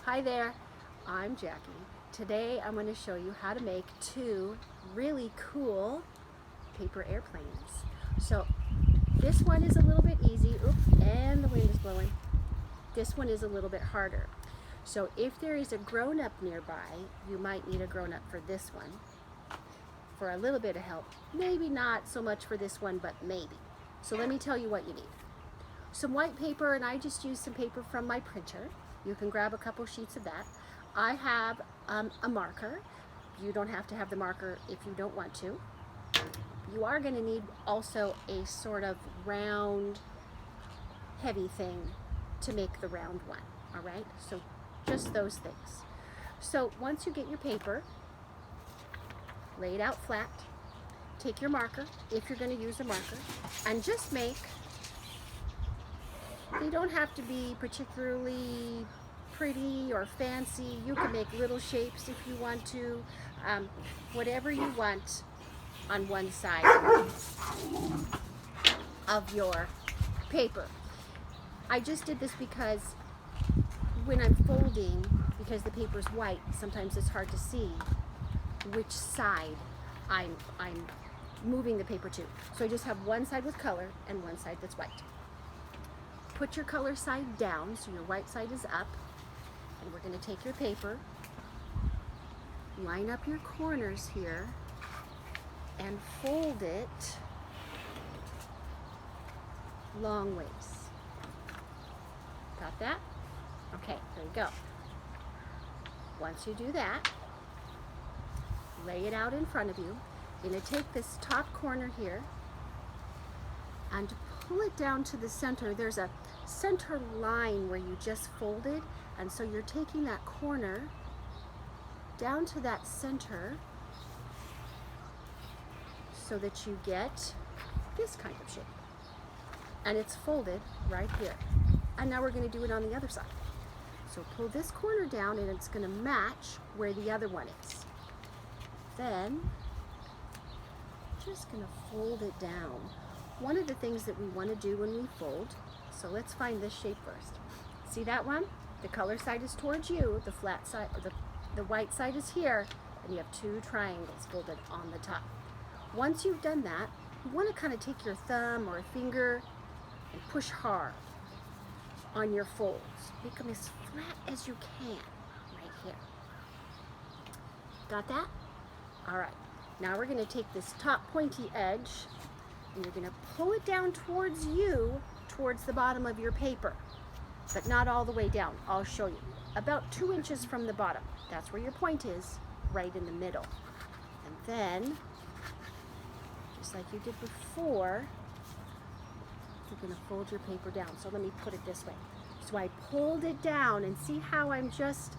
Hi there, I'm Jackie. Today I'm going to show you how to make two really cool paper airplanes. So this one is a little bit easy. Oops, and the wind is blowing. This one is a little bit harder. So if there is a grown-up nearby, you might need a grown-up for this one for a little bit of help. Maybe not so much for this one, but maybe. So let me tell you what you need. Some white paper, and I just used some paper from my printer. You can grab a couple sheets of that. I have a marker. You don't have to have the marker if you don't want to. You are going to need also a sort of round, heavy thing to make the round one, all right? So just those things. So once you get your paper, lay it out flat, take your marker, if you're going to use a marker, and just make, they don't have to be particularly pretty or fancy. You can make little shapes if you want to, whatever you want on one side of your paper. I just did this because when I'm folding, because the paper's white, sometimes it's hard to see which side I'm moving the paper to. So I just have one side with color and one side that's white. Put your color side down so your white side is up, and we're going to take your paper, line up your corners here, and fold it long ways. Got that? Okay, there you go. Once you do that, lay it out in front of you. You're going to take this top corner here and pull it down to the center. There's a center line where you just folded, and so you're taking that corner down to that center so that you get this kind of shape. And it's folded right here. And now we're going to do it on the other side. So pull this corner down and it's going to match where the other one is. Then just going to fold it down. One of the things that we want to do when we fold, so let's find this shape first. See that one? The color side is towards you, the flat side, or the white side is here, and you have two triangles folded on the top. Once you've done that, you want to kind of take your thumb or a finger and push hard on your folds. Make them as flat as you can, right here. Got that? All right, now we're going to take this top pointy edge and you're going to pull it down towards you, towards the bottom of your paper, but not all the way down. I'll show you. About 2 inches from the bottom. That's where your point is, right in the middle. And then, just like you did before, you're going to fold your paper down. So let me put it this way. So I pulled it down, and see how I'm just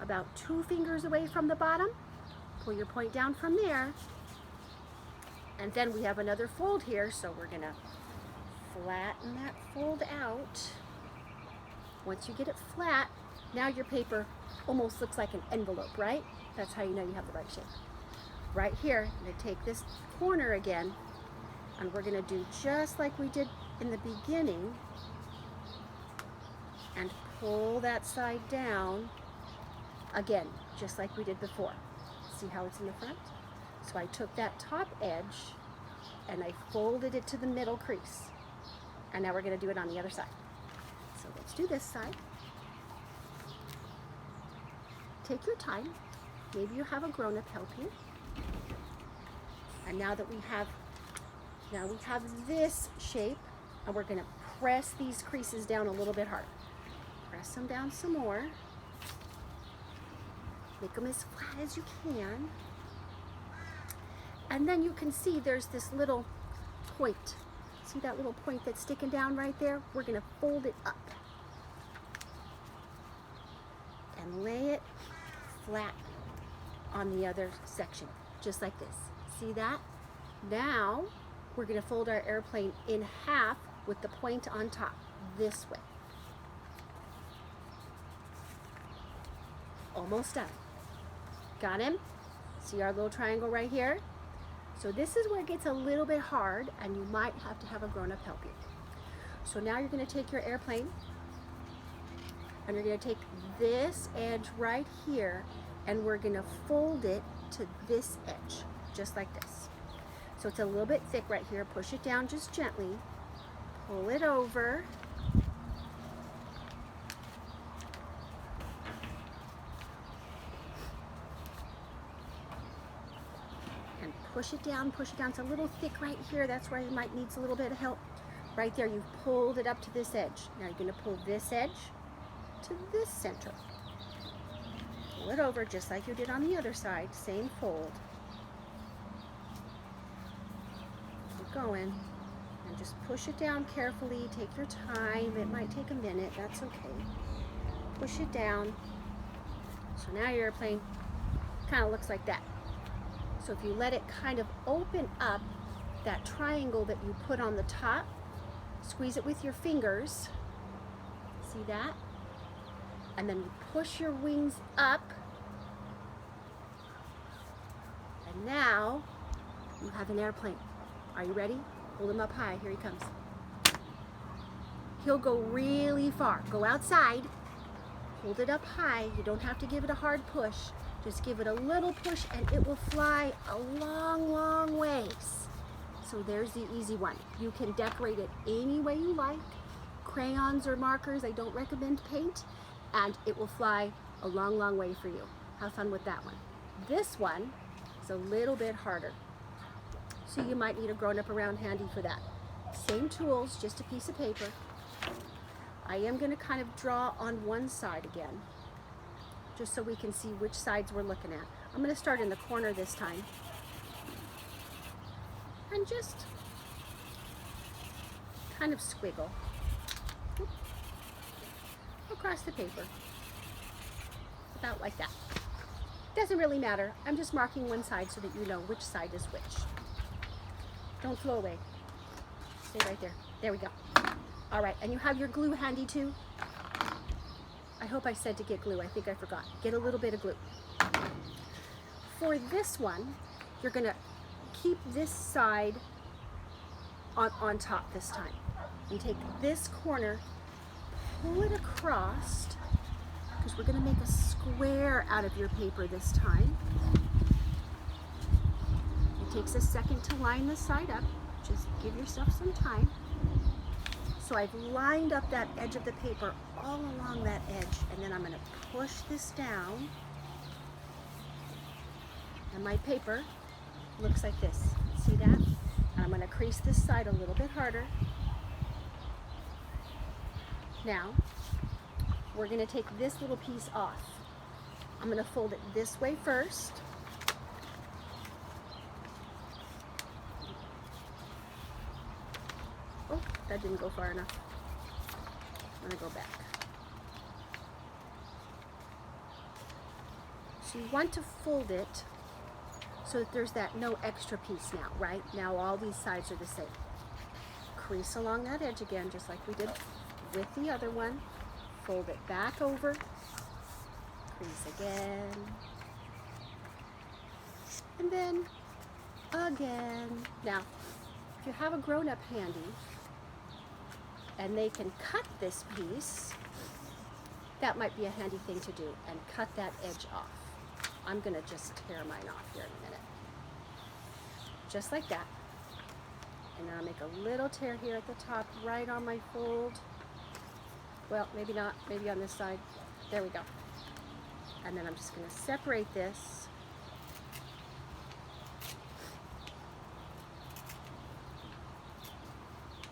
about 2 fingers away from the bottom? Pull your point down from there. And then we have another fold here, so we're going to flatten that fold out. Once you get it flat, now your paper almost looks like an envelope, right? That's how you know you have the right shape. Right here, I'm going to take this corner again, and we're going to do just like we did in the beginning, and pull that side down again, just like we did before. See how it's in the front? So I took that top edge and I folded it to the middle crease. And now we're going to do it on the other side. So let's do this side. Take your time. Maybe you have a grown-up help you. And now we have this shape, and we're going to press these creases down a little bit hard. Press them down some more. Make them as flat as you can. And then you can see there's this little point. See that little point that's sticking down right there? We're going to fold it up and lay it flat on the other section, just like this. See that? Now we're going to fold our airplane in half with the point on top, this way. Almost done. Got him? See our little triangle right here? So this is where it gets a little bit hard, and you might have to have a grown-up help you. So now you're going to take your airplane And you're going to take this edge right here and we're going to fold it to this edge, just like this. So it's a little bit thick right here. Push it down just gently. Pull it over. And push it down, push it down. It's a little thick right here. That's where you might need a little bit of help. Right there, you've pulled it up to this edge. Now you're going to pull this edge to this center. Pull it over just like you did on the other side. Same fold. Keep going. And just push it down carefully. Take your time. It might take a minute. That's okay. Push it down. So now your airplane kind of looks like that. So if you let it kind of open up, that triangle that you put on the top, squeeze it with your fingers. See that? And then you push your wings up. And now you have an airplane. Are you ready? Hold him up high. Here he comes. He'll go really far. Go outside. Hold it up high. You don't have to give it a hard push. Just give it a little push and it will fly a long, long ways. So there's the easy one. You can decorate it any way you like. Crayons or markers, I don't recommend paint. And it will fly a long, long way for you. Have fun with that one. This one is a little bit harder. So you might need a grown-up around handy for that. Same tools, just a piece of paper. I am going to kind of draw on one side again, just so we can see which sides we're looking at. I'm going to start in the corner this time. And just kind of squiggle across the paper, about like that. Doesn't really matter. I'm just marking one side so that you know which side is which. Don't flow away. Stay right there. There we go. All right, and you have your glue handy too? I hope I said to get glue. I think I forgot. Get a little bit of glue. For this one, you're gonna keep this side on top this time. You take this corner, pull it across, because we're going to make a square out of your paper this time. It takes a second to line the side up. Just give yourself some time. So I've lined up that edge of the paper all along that edge, and then I'm going to push this down, and my paper looks like this. See that? And I'm going to crease this side a little bit harder. Now, we're going to take this little piece off. I'm going to fold it this way first. Oh, that didn't go far enough. I'm going to go back. So you want to fold it so that there's that no extra piece now, right? Now all these sides are the same. Crease along that edge again, just like we did with the other one. Fold it back over. Crease again. And then again. Now, if you have a grown-up handy and they can cut this piece, that might be a handy thing to do, and cut that edge off. I'm going to just tear mine off here in a minute. Just like that. And then I'll make a little tear here at the top, right on my fold. Well, maybe not, maybe on this side. There we go. And then I'm just going to separate this.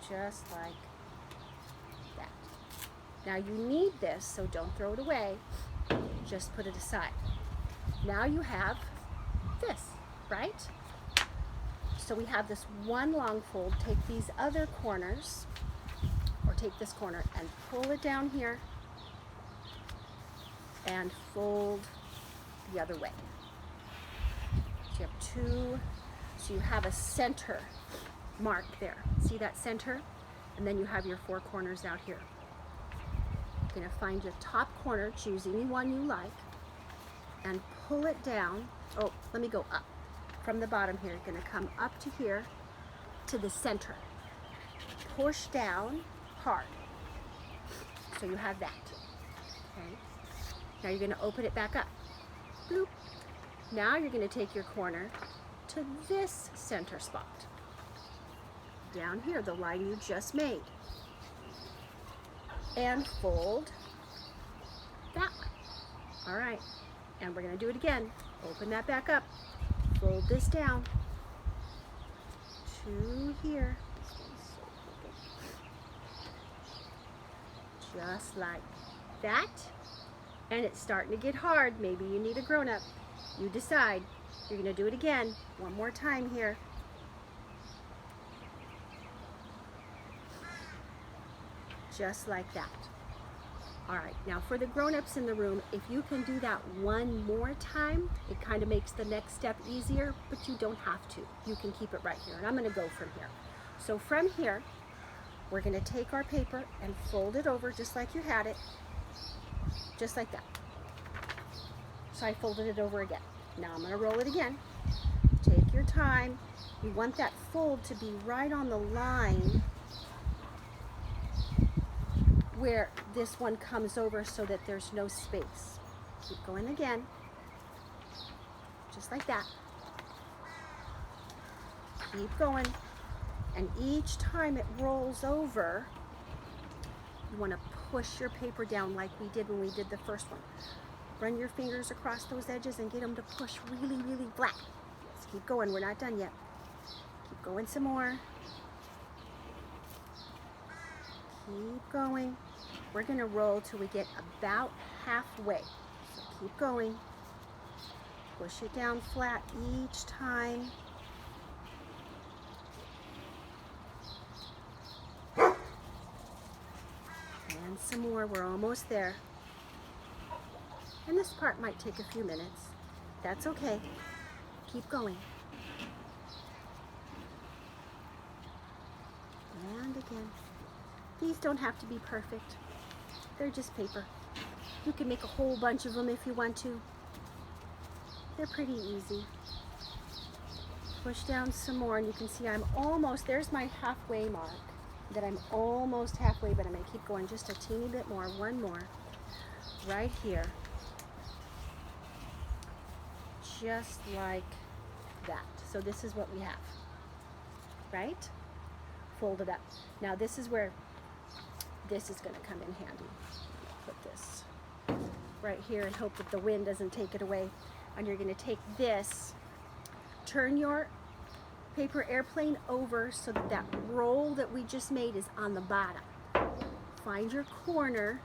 Just like that. Now you need this, so don't throw it away. Just put it aside. Now you have this, right? So we have this one long fold. Take these other corners, or take this corner and pull it down here and fold the other way. So you have two, so you have a center mark there. See that center? And then you have your four corners out here. You're going to find your top corner, choose any one you like, and pull it down. Oh, let me go up. From the bottom here, you're going to come up to here, to the center. Push down hard. So you have that. Okay. Now you're going to open it back up. Bloop. Now you're going to take your corner to this center spot. Down here, the line you just made. And fold that way. All right. And we're going to do it again. Open that back up. Fold this down to here. Just like that. And it's starting to get hard. Maybe you need a grown-up. You decide. You're going to do it again. One more time here. Just like that. All right, now for the grown-ups in the room, if you can do that one more time, it kind of makes the next step easier, but you don't have to. You can keep it right here, and I'm going to go from here. So from here, we're going to take our paper and fold it over just like you had it, just like that. So I folded it over again. Now I'm going to roll it again. Take your time. You want that fold to be right on the line where this one comes over so that there's no space. Keep going again, just like that. Keep going, and each time it rolls over, you want to push your paper down like we did when we did the first one. Run your fingers across those edges and get them to push really, really flat. Let's keep going, we're not done yet. Keep going some more. Keep going. We're going to roll till we get about halfway. So keep going. Push it down flat each time. And some more. We're almost there. And this part might take a few minutes. That's okay. Keep going. And again. These don't have to be perfect. They're just paper. You can make a whole bunch of them if you want to. They're pretty easy. Push down some more, and you can see I'm almost, there's my halfway mark, that I'm almost halfway, but I'm going to keep going just a teeny bit more. One more. Right here. Just like that. So this is what we have. Right? Fold it up. Now this is where this is going to come in handy. Put this right here and hope that the wind doesn't take it away. And you're going to take this, turn your paper airplane over so that that roll that we just made is on the bottom. Find your corner,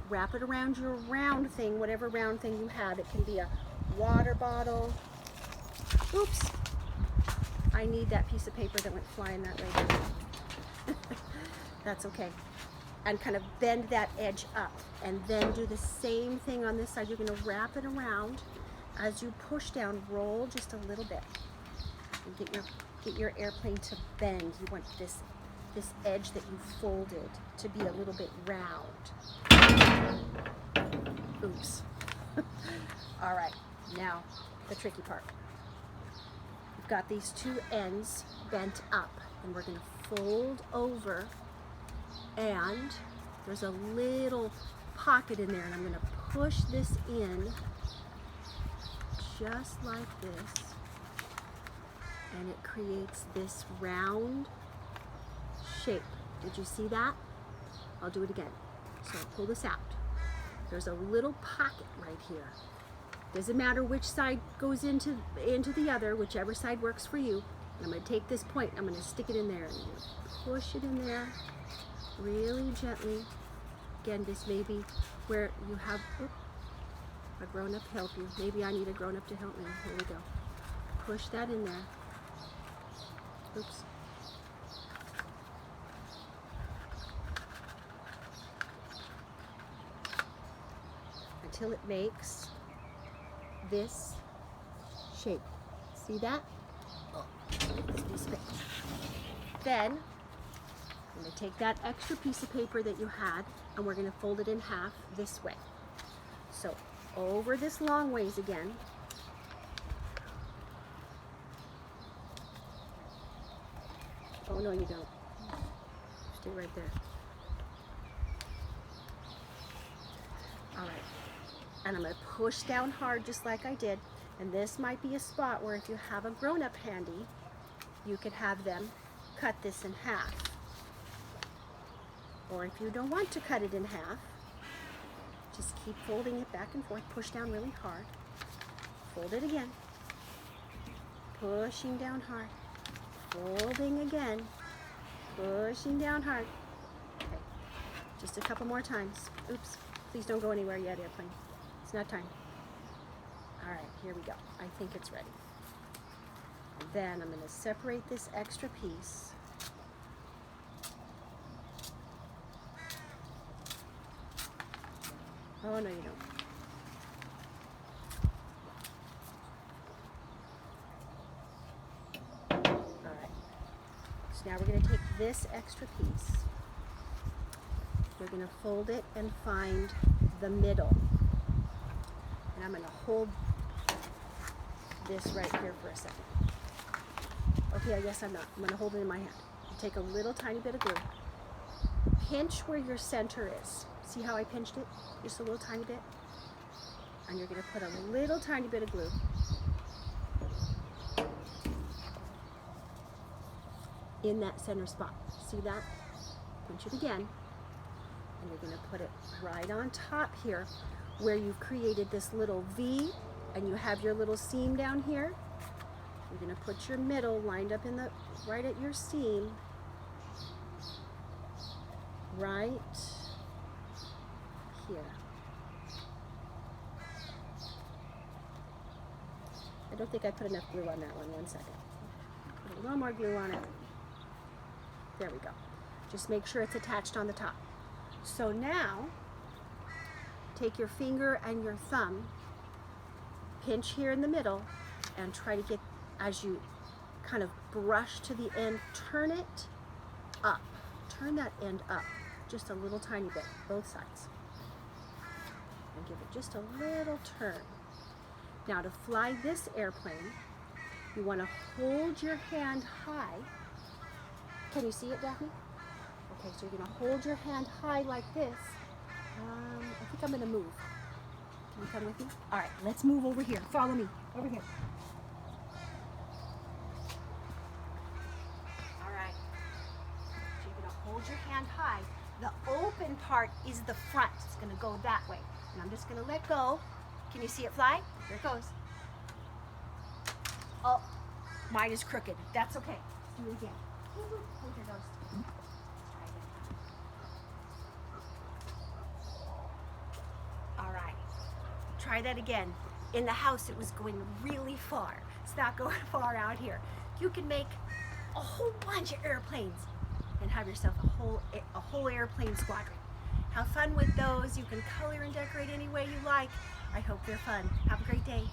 wrap it around your round thing, whatever round thing you have. It can be a water bottle. Oops, I need that piece of paper that went flying that way. That's okay. And kind of bend that edge up, and then do the same thing on this side. You're going to wrap it around. As you push down, roll just a little bit. And get your airplane to bend. You want this edge that you folded to be a little bit round. Oops. All right, now the tricky part. We've got these two ends bent up, and we're going to fold over. And there's a little pocket in there, and I'm going to push this in just like this, and it creates this round shape. Did you see that? I'll do it again. So I'll pull this out. There's a little pocket right here. Doesn't matter which side goes into the other, whichever side works for you. And I'm going to take this point, I'm going to stick it in there, and push it in there. Really gently. Again, this may be where you have a grown-up help you. Maybe I need a grown-up to help me. Here we go. Push that in there. Oops. Until it makes this shape. See that? Oh, this piece of paper. Then I'm going to take that extra piece of paper that you had, and we're going to fold it in half this way. So over this long ways again. Oh no, you don't. Stay right there. And I'm going to push down hard just like I did. And this might be a spot where if you have a grown-up handy, you could have them cut this in half. Or if you don't want to cut it in half, just keep folding it back and forth. Push down really hard. Fold it again. Pushing down hard. Folding again. Pushing down hard. Okay. Just a couple more times. Oops. Please don't go anywhere yet, airplane. It's not time. All right, here we go. I think it's ready. Then I'm going to separate this extra piece. Oh, no, you don't. All right. So now we're going to take this extra piece. We're going to fold it and find the middle. And I'm going to hold this right here for a second. Okay, I guess I'm not. I'm going to hold it in my hand. Take a little tiny bit of glue. Pinch where your center is. See how I pinched it? Just a little tiny bit. And you're going to put a little tiny bit of glue in that center spot. See that? Pinch it again. And you're going to put it right on top here where you've created this little V and you have your little seam down here. You're going to put your middle lined up in the right at your seam, right here. I don't think I put enough glue on that one. One second. Put a little more glue on it. There we go. Just make sure it's attached on the top. So now, take your finger and your thumb, pinch here in the middle, and try to get, as you kind of brush to the end, turn it up. Turn that end up just a little tiny bit, both sides. And give it just a little turn. Now to fly this airplane, you want to hold your hand high. Can you see it, Daphne? Okay, so you're going to hold your hand high like this. I think I'm going to move. Can you come with me? All right, let's move over here. Follow me. Over here. All right. So you're going to hold your hand high. The open part is the front. It's going to go that way. And I'm just going to let go. Can you see it fly? Here it goes. Oh, mine is crooked. That's okay. Let's do it again. Here it goes. Try that again. In the house, it was going really far. It's not going far out here. You can make a whole bunch of airplanes and have yourself a whole airplane squadron. Have fun with those. You can color and decorate any way you like. I hope they're fun. Have a great day.